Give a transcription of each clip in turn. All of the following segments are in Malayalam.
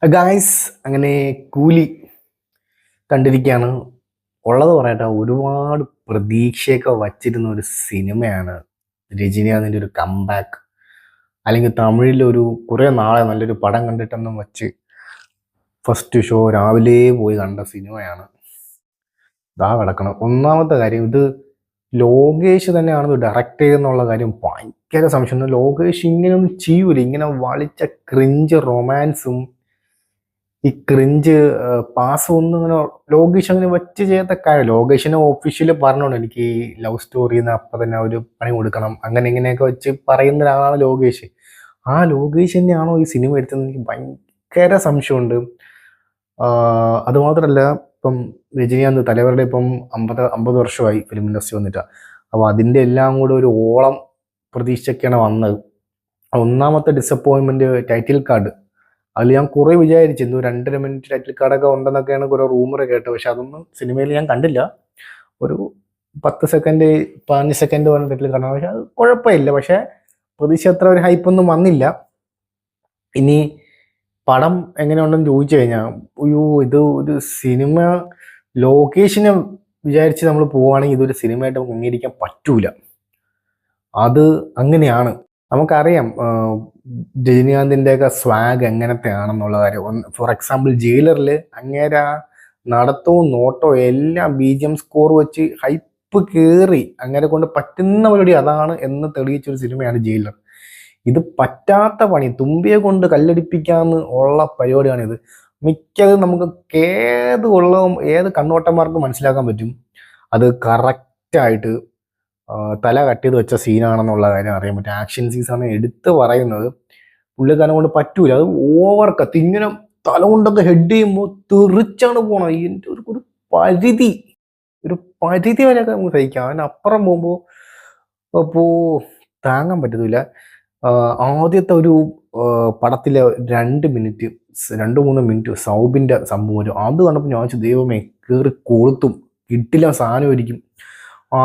ഗായ്സ് അങ്ങനെ കൂലി കണ്ടിരിക്കുകയാണ്. ഉള്ളത് പറയട്ടെ, ഒരുപാട് പ്രതീക്ഷയൊക്കെ വച്ചിരുന്ന ഒരു സിനിമയാണ് രജനീകാന്തിൻ്റെ ഒരു കംബാക്ക്. അല്ലെങ്കിൽ തമിഴിലൊരു കുറേ നാളെ നല്ലൊരു പടം കണ്ടിട്ടെന്നും വച്ച് ഫസ്റ്റ് ഷോ രാവിലെ പോയി കണ്ട സിനിമയാണ്. ഇതാ കിടക്കണം. ഒന്നാമത്തെ കാര്യം, ഇത് ലോകേഷ് തന്നെയാണ് ഇത് ഡയറക്റ്റ് ചെയ്യുന്നുള്ള കാര്യം ഭയങ്കര സംശയം. ലോകേഷ് ഇങ്ങനെയൊന്നും ചെയ്യൂല. ഇങ്ങനെ വളിച്ച ക്രിഞ്ച് റൊമാൻസും ഈ ക്രിഞ്ച് പാസ് ഒന്നും ഇങ്ങനെ ലോകേഷ് അങ്ങനെ വെച്ച് ചെയ്യാത്ത കാര്യം. ലോകേഷിനെ ഒഫീഷ്യലി പറഞ്ഞോണ്ട് എനിക്ക് ഈ ലവ് സ്റ്റോറിന്ന് അപ്പം തന്നെ ഒരു പണി കൊടുക്കണം, അങ്ങനെ ഇങ്ങനെയൊക്കെ വെച്ച് പറയുന്ന ഒരാളാണ് ലോകേഷ്. ആ ലോകേഷ് തന്നെയാണോ ഈ സിനിമ എടുത്തതെന്ന് എനിക്ക് ഭയങ്കര സംശയമുണ്ട്. അതുമാത്രമല്ല, ഇപ്പം രജനീകാന്ത് തലവരുടെ ഇപ്പം 50 വർഷമായി ഫിലിം ഇൻഡസ്ട്രി വന്നിട്ട്. അപ്പോൾ അതിൻ്റെ എല്ലാം കൂടെ ഒരു ഓളം പ്രതീക്ഷയ്ക്കാണ് വന്നത്. ഒന്നാമത്തെ ഡിസപ്പോയിൻമെന്റ് ടൈറ്റിൽ കാർഡ്. അതിൽ ഞാൻ കുറേ വിചാരിച്ചു, 2.5 മിനിറ്റ് ടൈറ്റിൽ കാർഡൊക്കെ ഉണ്ടെന്നൊക്കെയാണ് കുറേ റൂമർ കേട്ടത്. പക്ഷെ അതൊന്നും സിനിമയിൽ ഞാൻ കണ്ടില്ല. ഒരു 10 സെക്കൻഡ് 15 സെക്കൻഡ് പറഞ്ഞ ടൈറ്റിൽ കാർഡാണ്. പക്ഷെ അത് കുഴപ്പമില്ല. പക്ഷെ പ്രതീക്ഷ അത്ര ഒരു ഹൈപ്പൊന്നും വന്നില്ല. ഇനി പടം എങ്ങനെയുണ്ടെന്ന് ചോദിച്ചു കഴിഞ്ഞാൽ, അയ്യോ, ഇത് ഒരു സിനിമ ലൊക്കേഷനെ വിചാരിച്ച് നമ്മൾ പോവുകയാണെങ്കിൽ ഇതൊരു സിനിമയായിട്ട് നമുക്ക് അംഗീകരിക്കാൻ പറ്റൂല. അത് അങ്ങനെയാണ്. നമുക്കറിയാം രജനീകാന്തിൻ്റെയൊക്കെ സ്വാഗ് എങ്ങനത്തെ ആണെന്നുള്ള കാര്യം. ഫോർ എക്സാമ്പിൾ ജയിലറിൽ അങ്ങേരെ നടത്തവും നോട്ടവും എല്ലാം BGM സ്കോർ വെച്ച് ഹൈപ്പ് കയറി അങ്ങനെ കൊണ്ട് പറ്റുന്ന പരിപാടി അതാണ് എന്ന് തെളിയിച്ചൊരു സിനിമയാണ് ജയിലർ. ഇത് പറ്റാത്ത പണി, തുമ്പിയെ കൊണ്ട് കല്ലടിപ്പിക്കാന്ന് ഉള്ള പരിപാടിയാണിത്. മിക്കതും നമുക്ക് ഏത് കണ്ണോട്ടന്മാർക്കും മനസ്സിലാക്കാൻ പറ്റും അത് കറക്റ്റായിട്ട് തല കട്ട് ചെയ്ത് വെച്ച സീനാണെന്നുള്ള കാര്യം അറിയാൻ പറ്റും. ആക്ഷൻ സീൻസാണ് എടുത്ത് പറയുന്നത്. പുള്ളിക്കാരനെ കൊണ്ട് പറ്റൂല. അത് ഓവർ കത്ത് ഇങ്ങനെ തല കൊണ്ടൊക്കെ ഹെഡ് ചെയ്യുമ്പോൾ തെറിച്ചാണ് പോണത്. ഇതിൻ്റെ ഒരു പരിധി ഒരു പരിധി വരെയൊക്കെ നമുക്ക് സഹിക്കാം. അതിനപ്പുറം പോകുമ്പോൾ അപ്പോൾ താങ്ങാൻ പറ്റത്തില്ല. ആദ്യത്തെ ഒരു പടത്തിലെ 2-3 മിനിറ്റ് സൗബിൻ്റെ സംഭവം വരും. അത് കണ്ടപ്പോൾ ഞാൻ വെച്ചു, ദൈവമേ, കയറി കൊളുത്തും, കിട്ടില്ല സാധനമായിരിക്കും.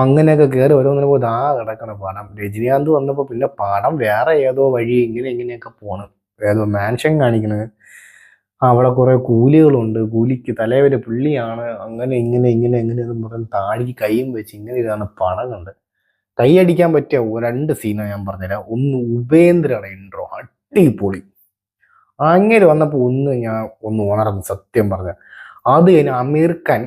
അങ്ങനെയൊക്കെ കയറി ഓരോന്നിനെ ആ കിടക്കണം പടം. രജനീകാന്ത് വന്നപ്പോൾ പിന്നെ പടം വേറെ ഏതോ വഴി ഇങ്ങനെയൊക്കെ പോണ്. ഏതോ മാൻഷൻ കാണിക്കണത്, അവിടെ കുറേ കൂലികളുണ്ട്, കൂലിക്ക് തലവരെ പുള്ളിയാണ്, അങ്ങനെ എങ്ങനെയെന്ന് പറഞ്ഞ് താടിക്ക് കൈയും വെച്ച് ഇങ്ങനെ ഇതാണ് പടം കണ്ട്. കൈയടിക്കാൻ പറ്റിയ 2 സീനാണ് ഞാൻ പറഞ്ഞുതരാം. ഒന്ന് ഉപേന്ദ്രയുടെ ഇൻട്രോ അടിപൊളി. അങ്ങനെ വന്നപ്പോൾ ഞാൻ ഉണർന്നു സത്യം പറഞ്ഞ. അത് കഴിഞ്ഞ് അമീർ ഖാൻ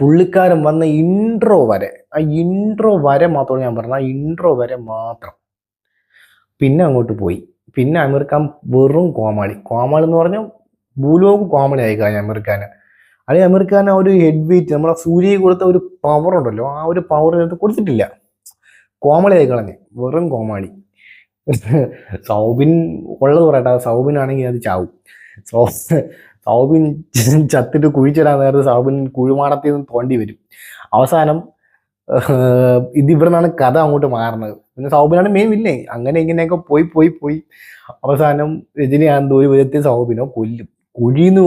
പുള്ളിക്കാരൻ വന്ന ഇൻട്രോ വരെ മാത്രമാണ് ഞാൻ പറഞ്ഞത്. ആ ഇൻട്രോ വരെ മാത്രം. പിന്നെ അങ്ങോട്ട് പോയി. പിന്നെ അമീർ ഖാൻ വെറും കോമാളി എന്ന് പറഞ്ഞാൽ ഭൂലോക കോമഡി ആയി കഴിഞ്ഞ അമീർ ഖാൻ. അല്ലെങ്കിൽ അമീർ ഖാൻ ആ ഒരു ഹെഡ് വെയിറ്റ്, നമ്മളെ സൂര്യക്ക് കൊടുത്ത ഒരു പവർ ഉണ്ടല്ലോ, ആ ഒരു പവർ കൊടുത്തിട്ടില്ല. കോമഡി ആയി കളഞ്ഞ്, വെറും കോമാളി. സൗബിൻ ഉള്ളത് പറയട്ടെ, സൗബിനാണെങ്കിൽ അത് ചാവും. സൗബിൻ ചത്തിട്ട് കുഴിച്ചിടാൻ നേരത്ത് സൗബിൻ കുഴിമാടത്തിൽ നിന്ന് തോണ്ടി വരും. അവസാനം ഇവിടെ നിന്നാണ് കഥ അങ്ങോട്ട് മാറുന്നത്. പിന്നെ സൗബിനാണ് മെയിൻ വില്ലേ. അങ്ങനെ ഇങ്ങനെയൊക്കെ പോയി അവസാനം രജനീകാന്ത് ഒരു വിധത്തിൽ സൗബിനെ കൊല്ലും. കുഴിന്ന്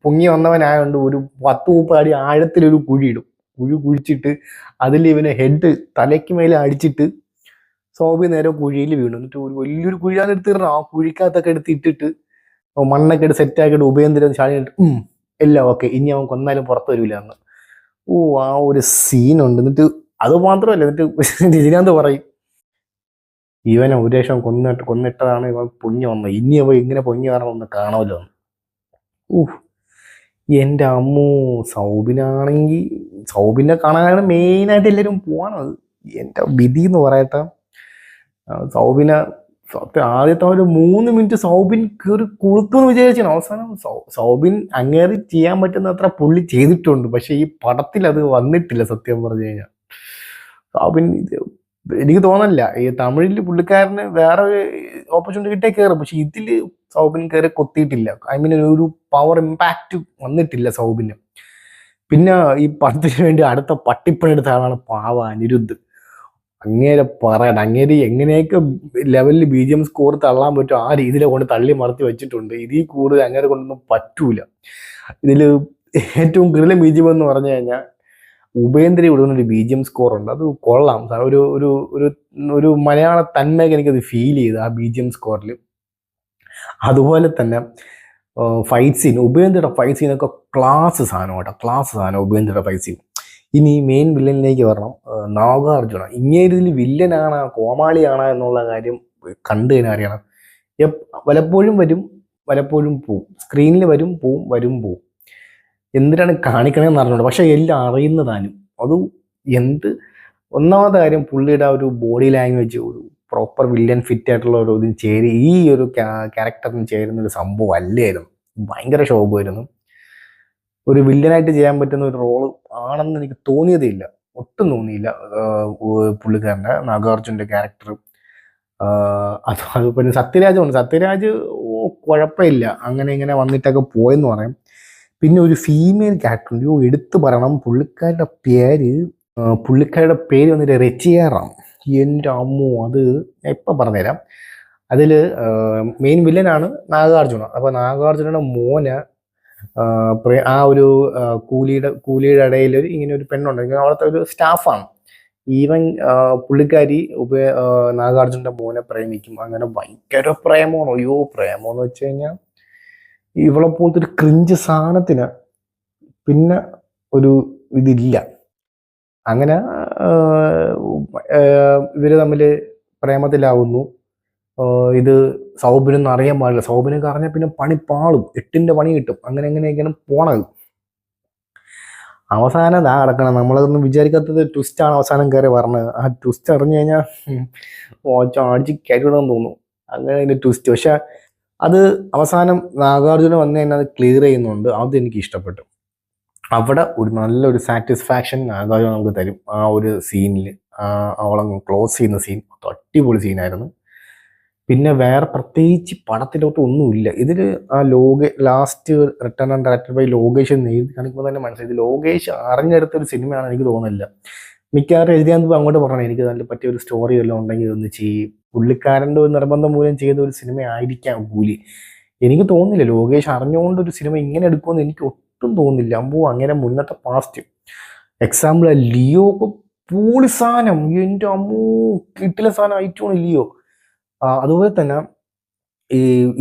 പൊങ്ങി വന്നവനായോണ്ട് ഒരു 10-30 അടി ആഴത്തിലൊരു കുഴിയിടും. കുഴിച്ചിട്ട് അതിൽ ഇവനെ ഹെഡ് തലയ്ക്ക് മേലെ അടിച്ചിട്ട് സൗബി നേരെ കുഴിയിൽ വീണു. എന്നിട്ട് ഒരു വലിയൊരു കുഴിയാണ് എടുത്തിടണം. ആ കുഴിക്കകത്തൊക്കെ ഇട്ടിട്ട് മണ്ണൊക്കെ എടുത്ത് സെറ്റാക്കിയിട്ട് ഉപേന്ദ്രൻ ചാടിയിട്ട് എല്ലാം ഓക്കെ, ഇനി അവൻ കൊന്നാലും പുറത്ത് വരില്ല എന്ന്. ആ ഒരു സീനുണ്ട്. എന്നിട്ട് അത് മാത്രമല്ല, എന്നിട്ട് രജനീകാന്ത് പറയും, ഇവനെ ഒരു ലക്ഷം കൊന്നിട്ടതാണ് ഇവൻ പൊങ്ങി വന്നത്, ഇനി അവൻ ഇങ്ങനെ പൊങ്ങി വരണമെന്ന് കാണുമല്ലോ. എൻ്റെ അമ്മോ, സൗബിനെ കാണാനാണ് മെയിനായിട്ട് എല്ലാവരും പോവാണത്. എൻ്റെ വിധി എന്ന് പറയട്ടെ. സൗബിനെ ആദ്യത്തെ ഒരു 3 മിനിറ്റ് സൗബിൻ കയറി കൊളുത്തുമെന്ന് വിചാരിച്ചാണ്. അവസാനം സൗബിൻ അങ്ങേറി ചെയ്യാൻ പറ്റുന്ന അത്ര പുള്ളി ചെയ്തിട്ടുണ്ട്. പക്ഷെ ഈ പടത്തിൽ അത് വന്നിട്ടില്ല സത്യം പറഞ്ഞു കഴിഞ്ഞാൽ. സൗബിൻ എനിക്ക് തോന്നല്ല, ഈ തമിഴിൽ പുള്ളിക്കാരന് വേറെ ഒരു ഓപ്പർച്യൂണിറ്റി കിട്ടിയാൽ കയറും. പക്ഷെ ഇതിൽ സൗബിൻ കയറി കൊത്തിയിട്ടില്ല. ഐ മീൻ ഒരു പവർ ഇമ്പാക്റ്റ് വന്നിട്ടില്ല സൗബിന്. പിന്നെ ഈ പടത്തിന് വേണ്ടി അടുത്ത പട്ടിപ്പണിയെടുത്ത ആളാണ് പാവ അനിരുദ്ധ്. അങ്ങേരെ പറയണം, അങ്ങേര് എങ്ങനെയൊക്കെ ലെവലിൽ BGM സ്കോർ തള്ളാൻ പറ്റും ആ രീതിയിലെ കൊണ്ട് തള്ളി മറത്തി വെച്ചിട്ടുണ്ട്. ഇതിൽ കൂടുതൽ അങ്ങേരെ കൊണ്ടൊന്നും പറ്റൂല. ഇതിൽ ഏറ്റവും കിടിലൻ BGM എന്ന് പറഞ്ഞു കഴിഞ്ഞാൽ ഉപേന്ദ്ര വിടുന്നൊരു BGM സ്കോർ ഉണ്ട്. അത് കൊള്ളാം. ഒരു ഒരു ഒരു ഒരു മലയാള തന്മയൊക്കെ എനിക്കത് ഫീൽ ചെയ്തു ആ BGM സ്കോറിൽ. അതുപോലെ തന്നെ ഫൈറ്റ് സീൻ, ഉപേന്ദ്രയുടെ ഫൈറ്റ് സീനൊക്കെ ക്ലാസ് സാധനം കേട്ടോ, ക്ലാസ് സാധനം ഉപേന്ദ്രയുടെ ഫൈറ്റ് സീൻ. ഇനി മെയിൻ വില്ലനിലേക്ക് വരണം. നാഗാർജുന ഇങ്ങേരിതിൽ വില്ലനാണ് കോമാളിയാണ് എന്നുള്ള കാര്യം കണ്ടു കഴിഞ്ഞാൽ അറിയണം. പലപ്പോഴും വരും, പലപ്പോഴും പോവും, സ്ക്രീനിൽ വരും പോവും, വരും പോവും. എന്തിനാണ് കാണിക്കണമെന്ന് അറിഞ്ഞുകൊണ്ട്, പക്ഷെ എല്ലാം അറിയുന്നതാനും. അത് എന്ത്, ഒന്നാമത്തെ കാര്യം പുള്ളിയുടെ ഒരു ബോഡി ലാംഗ്വേജ്, ഒരു പ്രോപ്പർ വില്ലൻ ഫിറ്റ് ആയിട്ടുള്ള ഒരു ഇതിന് ഈ ഒരു ക്യാരക്ടറിന് ചേരുന്ന ഒരു സംഭവം അല്ലായിരുന്നു. ഭയങ്കര ശോഭമായിരുന്നു. ഒരു വില്ലനായിട്ട് ചെയ്യാൻ പറ്റുന്ന ഒരു റോള് ആണെന്ന് എനിക്ക് തോന്നിയതേ ഇല്ല, ഒട്ടും തോന്നിയില്ല. പുള്ളിക്കാരൻ്റെ നാഗാർജുൻ്റെ ക്യാരക്ടർ. അത് പിന്നെ സത്യരാജ് കുഴപ്പമില്ല, അങ്ങനെ ഇങ്ങനെ വന്നിട്ടൊക്കെ പോയെന്ന് പറയാം. പിന്നെ ഒരു ഫീമെയിൽ ക്യാരക്ടർ എടുത്തു പറയണം. പുള്ളിക്കാരുടെ പേര് വന്നിട്ട് റെച്ചിയാറാണ്. എൻ്റെ അമ്മോ, അത് ഇപ്പം പറഞ്ഞുതരാം. അതിൽ മെയിൻ വില്ലനാണ് നാഗാർജുന. അപ്പോൾ നാഗാർജുനയുടെ മോന് ആ ഒരു കൂലിയുടെ ഇടയിൽ ഇങ്ങനെ ഒരു പെണ്ണുണ്ട്, അവിടുത്തെ ഒരു സ്റ്റാഫാണ്. ഈവൻ പുള്ളിക്കാരി നാഗാർജുനന്റെ മോനെ പ്രേമിക്കും. അങ്ങനെ ഭയങ്കര പ്രേമമാണ്. അയ്യോ, പ്രേമമെന്ന് വെച്ച് കഴിഞ്ഞാൽ ഇവളെ പോലത്തെ ഒരു ക്രിഞ്ച് സാധനത്തിന് പിന്നെ ഒരു ഇതില്ല. അങ്ങനെ ഇവര് തമ്മിൽ പ്രേമത്തിലാവുന്നു. ഇത് സൗബിനൊന്നും അറിയാൻ പാടില്ല. സൗബിനൊക്കെ അറിഞ്ഞാൽ പിന്നെ പണി പാളും, 8ന്റെ പണി കിട്ടും. അങ്ങനെ എങ്ങനെയൊക്കെയാണ് പോണത്. അവസാനം ഇതാ കിടക്കണം. നമ്മളതൊന്നും വിചാരിക്കാത്തത് ട്വിസ്റ്റാണ് അവസാനം കയറി പറഞ്ഞത്. ആ ട്വിസ്റ്റ് അറിഞ്ഞു കഴിഞ്ഞാൽ അടിച്ച് കയറ്റിവിടാൻ തോന്നും. അങ്ങനെ അതിൻ്റെ ട്വിസ്റ്റ്. പക്ഷെ അത് അവസാനം നാഗാർജുന വന്നു കഴിഞ്ഞാൽ അത് ക്ലിയർ ചെയ്യുന്നുണ്ട്. അത് എനിക്ക് ഇഷ്ടപ്പെട്ടു. അവിടെ ഒരു നല്ലൊരു സാറ്റിസ്ഫാക്ഷൻ നാഗാർജുന നമുക്ക് തരും. ആ ഒരു സീനിൽ അവളങ്ങ് ക്ലോസ് ചെയ്യുന്ന സീൻ അടിപൊളി സീനായിരുന്നു. പിന്നെ വേറെ പ്രത്യേകിച്ച് പടത്തിലോട്ട് ഒന്നുമില്ല. ഇതിൽ ആ last written and directed by Lokesh എന്ന് എഴുതി കാണിക്കുമ്പോൾ തന്നെ മനസ്സിലായി ഇത് ലോകേഷ് അറിഞ്ഞെടുത്തൊരു സിനിമയാണ് എനിക്ക് തോന്നുന്നില്ല. മിക്കവാറും എഴുതിയാൽ അങ്ങോട്ട് പറയണം, എനിക്ക് നല്ല പറ്റിയ ഒരു സ്റ്റോറി വല്ലതും ഉണ്ടെങ്കിൽ ഇതൊന്ന് ചെയ്യും. പുള്ളിക്കാരൻ്റെ ഒരു നിർബന്ധം മൂലം ചെയ്ത ഒരു സിനിമ ആയിരിക്കാം കൂലി. എനിക്ക് തോന്നുന്നില്ല ലോകേഷ് അറിഞ്ഞുകൊണ്ട് ഒരു സിനിമ ഇങ്ങനെ എടുക്കുമെന്ന് എനിക്ക് ഒട്ടും തോന്നുന്നില്ല. അങ്ങനെ മുന്നത്തെ പാസ്റ്റ് എക്സാമ്പിൾ ലിയോ പൂളി സാധനം, എൻ്റെ അമ്മൂ കിട്ടില്ല സാധനം ആയിട്ടാണ് ലിയോ. അതുപോലെ തന്നെ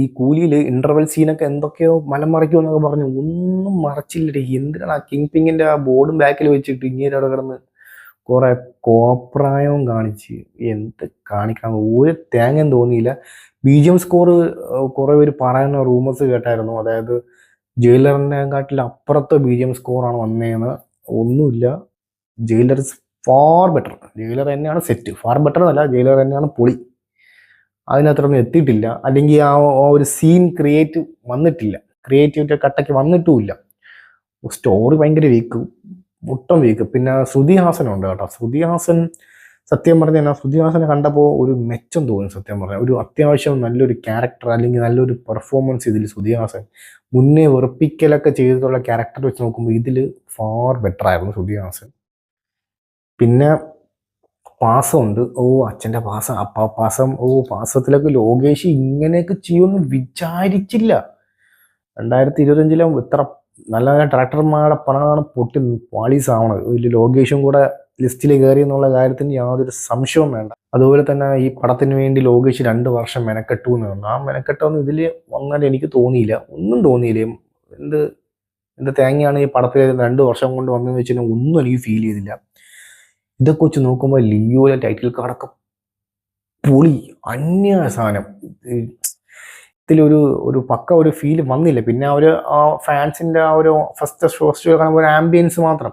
ഈ കൂലിയിൽ ഇന്റർവെൽ സീനൊക്കെ എന്തൊക്കെയോ മലം മറയ്ക്കുമെന്നൊക്കെ പറഞ്ഞു, ഒന്നും മറച്ചില്ലേ. എന്തിനാണ് ആ കിങ് പിങ്ങിന്റെ ആ ബോർഡും ബാക്കിൽ വെച്ചിട്ട് ഇങ്ങനെ അവിടെ കിടന്ന് കുറെ കോപ്രായവും കാണിച്ച് എന്ത് കാണിക്കാൻ ഒരു തേങ്ങയും തോന്നിയില്ല. BGM സ്കോർ കുറെ പേര് പറയുന്ന റൂമേഴ്സ് കേട്ടായിരുന്നു. അതായത് ജയിലറിനെ കാട്ടിൽ അപ്പുറത്തെ BGM സ്കോറാണ് വന്നതെന്ന്. ഒന്നുമില്ല, jailer is far better. Jailer തന്നെയാണ് സെറ്റ്, ഫാർ ബെറ്റർ എന്നല്ല, ജയിലർ തന്നെയാണ് പൊളി. അതിനകത്തൊന്നും എത്തിയിട്ടില്ല. അല്ലെങ്കിൽ ആ ഒരു സീൻ ക്രിയേറ്റിവിറ്റി കട്ടയ്ക്ക് വന്നിട്ടുമില്ല. സ്റ്റോറി ഭയങ്കര വീക്ക്, ഒട്ടും വീക്ക്. പിന്നെ ശ്രുതി ഹാസൻ ഉണ്ട് കേട്ടോ. ശ്രുതി ഹാസൻ സത്യം പറഞ്ഞാൽ ശ്രുതി ഹാസനെ കണ്ടപ്പോൾ ഒരു മെച്ചം തോന്നി. സത്യം പറഞ്ഞാൽ ഒരു അത്യാവശ്യം നല്ലൊരു ക്യാരക്ടർ അല്ലെങ്കിൽ നല്ലൊരു പെർഫോമൻസ് ഇതിൽ ശ്രുതി ഹാസൻ മുന്നേ വെറുപ്പിക്കലൊക്കെ ചെയ്തിട്ടുള്ള ക്യാരക്ടർ വെച്ച് നോക്കുമ്പോൾ ഇതിൽ ഫാർ ബെറ്റർ ആയിരുന്നു ശ്രുതി ഹാസൻ. പിന്നെ പാസമുണ്ട്. അച്ഛൻ്റെ പാസം, പാസം. പാസത്തിലൊക്കെ ലോകേഷ് ഇങ്ങനെയൊക്കെ ചെയ്യുമെന്ന് വിചാരിച്ചില്ല. 2025 ഇത്ര നല്ല നല്ല ഡയറക്ടർമാരുടെ പണമാണ് പാളീസാവണത്. ഇതിൽ ലോകേഷും കൂടെ ലിസ്റ്റിൽ കയറി എന്നുള്ള കാര്യത്തിന് യാതൊരു സംശയവും വേണ്ട. അതുപോലെ തന്നെ ഈ പടത്തിന് വേണ്ടി ലോകേഷ് 2 വർഷം മെനക്കെട്ടു എന്ന് പറഞ്ഞു. ആ മെനക്കെട്ടൊന്നും ഇതിൽ വന്നാൽ എനിക്ക് തോന്നിയില്ല, ഒന്നും തോന്നിയില്ല. എന്ത് തേങ്ങയാണ് ഈ പടത്തിൽ 2 വർഷം കൊണ്ട് വന്നതെന്ന് വെച്ച് കഴിഞ്ഞാൽ ഒന്നും എനിക്ക് ഫീൽ ചെയ്തില്ല. ഇതൊക്കെ വെച്ച് നോക്കുമ്പോൾ ലിയോയിലെ ടൈറ്റിൽ കാർഡൊക്കെ പൊളി, അന്യ സാധനം. ഇതിലൊരു പക്ക ഒരു ഫീൽ വന്നില്ല. പിന്നെ ആ ഫാൻസിൻ്റെ ആ ഒരു ഫസ്റ്റ് ഷോ കാണുമ്പോൾ ഒരു ആംബിയൻസ് മാത്രം.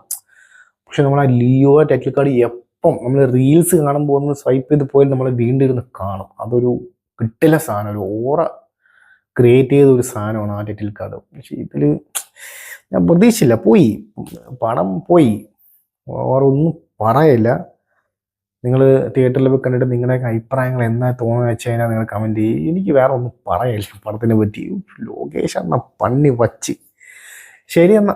പക്ഷെ നമ്മൾ ആ ലിയോ ടൈറ്റിൽ കാർഡ് എപ്പം നമ്മൾ റീൽസ് കാണുമ്പോൾ ഒന്ന് സ്വൈപ്പ് ചെയ്ത് പോയാൽ നമ്മൾ വീണ്ടും ഇരുന്ന് കാണും. അതൊരു കിട്ടില്ല സാധനം, ഒരു ഓറ ക്രിയേറ്റ് ചെയ്ത ഒരു സാധനമാണ് ആ ടൈറ്റിൽ കാർഡ്. പക്ഷെ ഇതിൽ ഞാൻ പ്രതീക്ഷിച്ചില്ല, പടം പോയി. ഒന്നും പറയില്ല. നിങ്ങൾ തിയേറ്ററിൽ പോയി കണ്ടിട്ട് നിങ്ങളുടെ അഭിപ്രായങ്ങൾ എന്നാ തോന്നുന്നു വെച്ച് കഴിഞ്ഞാൽ നിങ്ങൾ കമൻറ്റ് ചെയ്യും. എനിക്ക് വേറെ ഒന്നും പറയില്ല പടത്തിനെ പറ്റി. ലോകേഷ് എന്നാ പണി വച്ച്. ശരി എന്നാ.